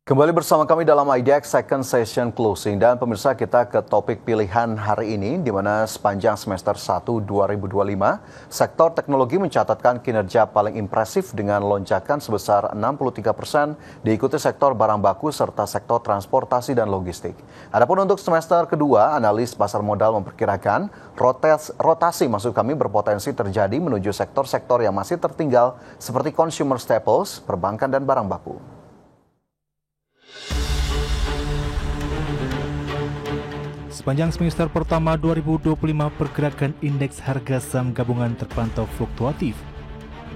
Kembali bersama kami dalam IDX Second Session Closing. Dan pemirsa, kita ke topik pilihan hari ini, di mana sepanjang semester 1 2025, sektor teknologi mencatatkan kinerja paling impresif dengan lonjakan sebesar 63%, diikuti sektor barang baku serta sektor transportasi dan logistik. Adapun untuk semester kedua, analis pasar modal memperkirakan rotasi berpotensi terjadi menuju sektor-sektor yang masih tertinggal seperti consumer staples, perbankan, dan barang baku. Sepanjang semester pertama 2025, pergerakan indeks harga saham gabungan terpantau fluktuatif.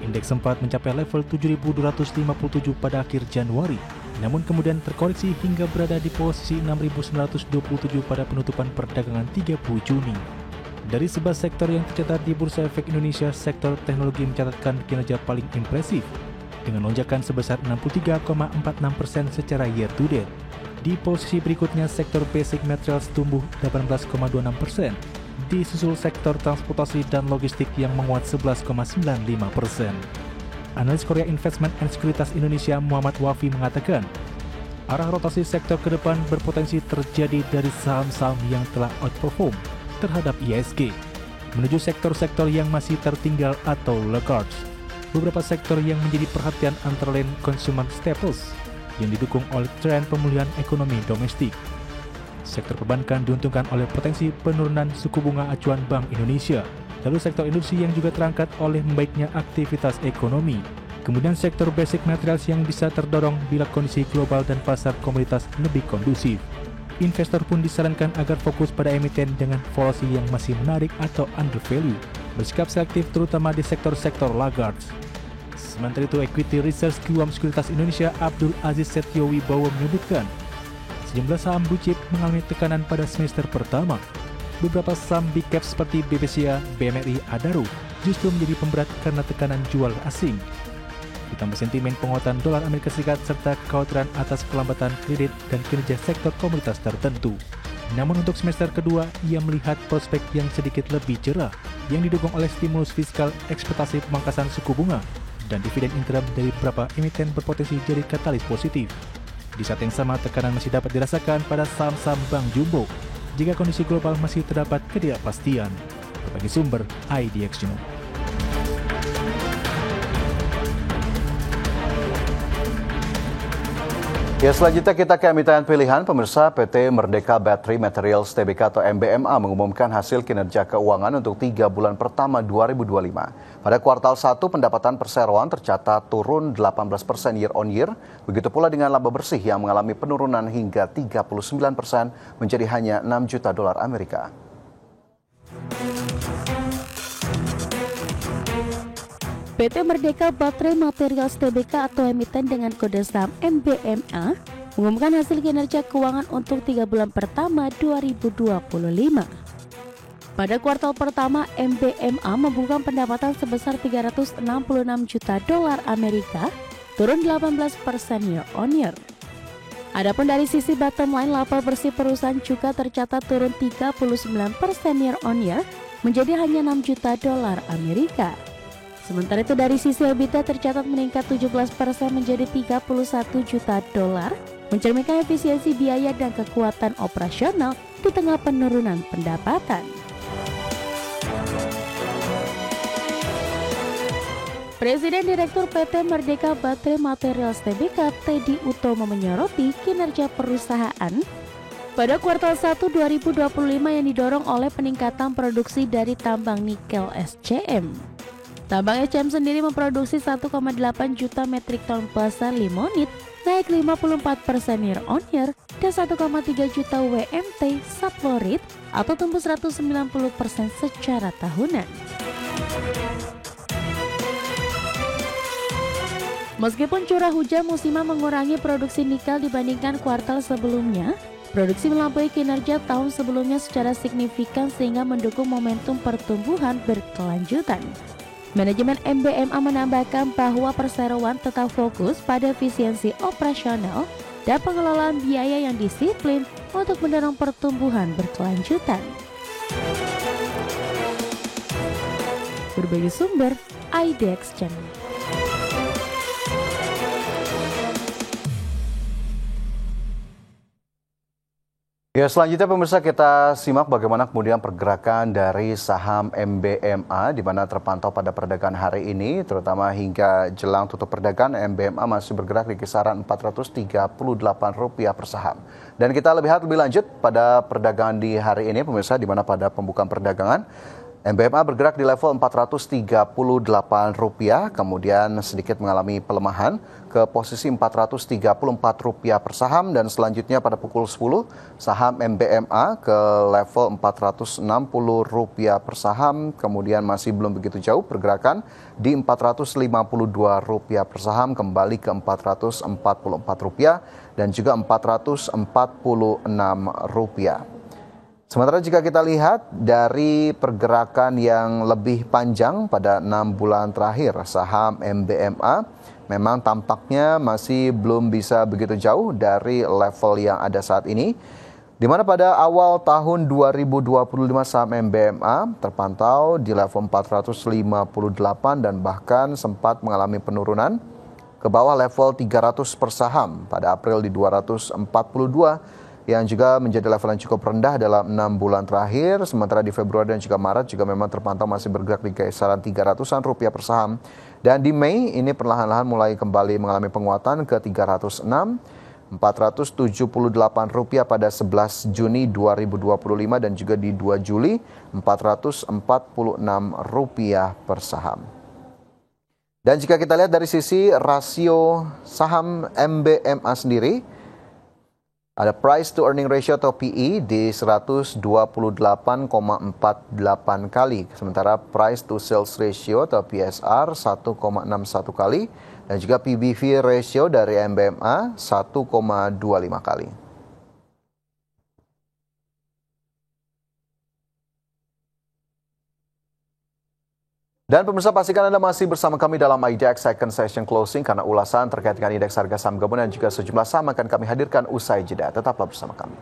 Indeks sempat mencapai level 7.257 pada akhir Januari, namun kemudian terkoreksi hingga berada di posisi 6.927 pada penutupan perdagangan 30 Juni. Dari 11 sektor yang tercatat di Bursa Efek Indonesia, sektor teknologi mencatatkan kinerja paling impresif, dengan lonjakan sebesar 63,46% secara year to date. Di posisi berikutnya, sektor basic materials tumbuh 18,26%, disusul sektor transportasi dan logistik yang menguat 11,95%. Analis Korea Investment and Sekuritas Indonesia Muhammad Wafi mengatakan, arah rotasi sektor ke depan berpotensi terjadi dari saham-saham yang telah outperform terhadap IHSG, menuju sektor-sektor yang masih tertinggal atau laggards. Beberapa sektor yang menjadi perhatian antara lain consumer staples, yang didukung oleh tren pemulihan ekonomi domestik. Sektor perbankan diuntungkan oleh potensi penurunan suku bunga acuan Bank Indonesia. Lalu sektor industri yang juga terangkat oleh membaiknya aktivitas ekonomi. Kemudian sektor basic materials yang bisa terdorong bila kondisi global dan pasar komoditas lebih kondusif. Investor pun disarankan agar fokus pada emiten dengan valuasi yang masih menarik atau undervalue, bersikap selektif terutama di sektor-sektor laggards. Sementara itu, Equity Research Kiwam Sekuritas Indonesia Abdul Aziz Setio Wibowo menyebutkan, sejumlah saham blue chip mengalami tekanan pada semester pertama. Beberapa saham big cap seperti BBCA, BMRI, Adaro justru menjadi pemberat karena tekanan jual asing. Ditambah sentimen penguatan dolar Amerika Serikat serta kekhawatiran atas pelambatan kredit dan kinerja sektor komoditas tertentu. Namun untuk semester kedua, ia melihat prospek yang sedikit lebih cerah, yang didukung oleh stimulus fiskal, ekspektasi pemangkasan suku bunga, dan dividen interim dari beberapa emiten berpotensi jadi katalis positif. Di saat yang sama, tekanan masih dapat dirasakan pada saham-saham Bank Jumbo jika kondisi global masih terdapat ketidakpastian. Berbagai sumber, IDX Juno. Ya, selanjutnya kita ke emiten pilihan. Pemirsa, PT Merdeka Battery Materials Tbk atau MBMA mengumumkan hasil kinerja keuangan untuk 3 bulan pertama 2025. Pada kuartal 1, pendapatan perseroan tercatat turun 18% year on year. Begitu pula dengan laba bersih yang mengalami penurunan hingga 39% menjadi hanya 6 juta dolar Amerika. PT Merdeka Battery Materials Tbk atau emiten dengan kode saham MBMA mengumumkan hasil kinerja keuangan untuk 3 bulan pertama 2025. Pada kuartal pertama, MBMA membukukan pendapatan sebesar 366 juta dolar Amerika, turun 18% year on year. Adapun dari sisi bottom line, laba bersih perusahaan juga tercatat turun 39% year on year menjadi hanya 6 juta dolar Amerika. Sementara itu dari sisi EBITDA tercatat meningkat 17% menjadi 31 juta dolar, mencerminkan efisiensi biaya dan kekuatan operasional di tengah penurunan pendapatan. Presiden Direktur PT Merdeka Battery Materials Tbk Teddy Utomo menyoroti kinerja perusahaan pada kuartal 1 2025 yang didorong oleh peningkatan produksi dari tambang nikel SCM. Tambang SCM sendiri memproduksi 1,8 juta metrik ton basa limonit, naik 54% year on year, dan 1,3 juta WMT subfluorid atau tumbuh 190% secara tahunan. Meskipun curah hujan musiman mengurangi produksi nikel dibandingkan kuartal sebelumnya, produksi melampaui kinerja tahun sebelumnya secara signifikan sehingga mendukung momentum pertumbuhan berkelanjutan. Manajemen MBMA menambahkan bahwa perseroan tetap fokus pada efisiensi operasional dan pengelolaan biaya yang disiplin untuk mendorong pertumbuhan berkelanjutan. Berbagai sumber, IDX Channel. Ya, selanjutnya pemirsa kita simak bagaimana kemudian pergerakan dari saham MBMA di mana terpantau pada perdagangan hari ini, terutama hingga jelang tutup perdagangan MBMA masih bergerak di kisaran Rp438 per saham. Dan kita lihat lebih lanjut pada perdagangan di hari ini pemirsa, di mana pada pembukaan perdagangan MBMA bergerak di level Rp438, kemudian sedikit mengalami pelemahan ke posisi Rp434 per saham, dan selanjutnya pada pukul 10 saham MBMA ke level Rp460 per saham, kemudian masih belum begitu jauh pergerakan di Rp452 per saham, kembali ke Rp444 dan juga Rp446. Sementara jika kita lihat dari pergerakan yang lebih panjang pada 6 bulan terakhir, saham MBMA memang tampaknya masih belum bisa begitu jauh dari level yang ada saat ini. Di mana pada awal tahun 2025 saham MBMA terpantau di level 458 dan bahkan sempat mengalami penurunan ke bawah level 300 per saham pada April di 242, yang juga menjadi level yang cukup rendah dalam 6 bulan terakhir. Sementara di Februari dan juga Maret juga memang terpantau masih bergerak di kisaran Rp300-an per saham. Dan di Mei ini perlahan-lahan mulai kembali mengalami penguatan ke 306, Rp478 pada 11 Juni 2025 dan juga di 2 Juli Rp446 per saham. Dan jika kita lihat dari sisi rasio saham MBMA sendiri, ada price to earning ratio atau PE di 128,48 kali. Sementara price to sales ratio atau PSR 1,61 kali. Dan juga PBV ratio dari MBMA 1,25 kali. Dan pemirsa, pastikan Anda masih bersama kami dalam IDX Second Session Closing karena ulasan terkait dengan indeks harga saham gabungan dan juga sejumlah saham akan kami hadirkan usai jeda. Tetaplah bersama kami.